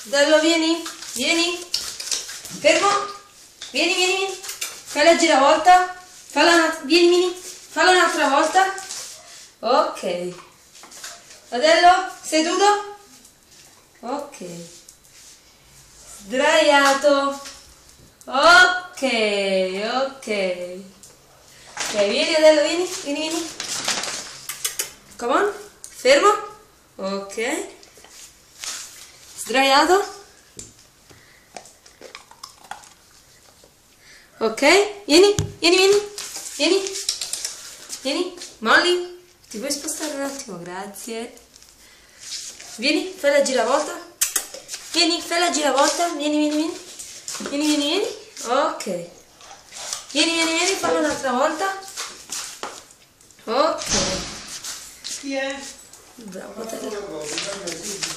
Dello, vieni, vieni. Fermo. Vieni, vieni, vieni. Fai la giravolta. Vieni, vieni. Falla un'altra volta. Ok. Adello, seduto. Ok. Sdraiato. Ok, ok. Ok, vieni Adello, vieni, vieni, vieni. Come on. Fermo. Ok. Sdraiato. Ok, vieni, vieni, vieni, vieni, vieni, Molly, ti puoi spostare un attimo, grazie. Vieni, fai la giravolta. Vieni, fai la giravolta, vieni, vieni, vieni, vieni, vieni, vieni, ok. Vieni, vieni, vieni, fallo un'altra volta. Ok. Chi è? Bravo, te.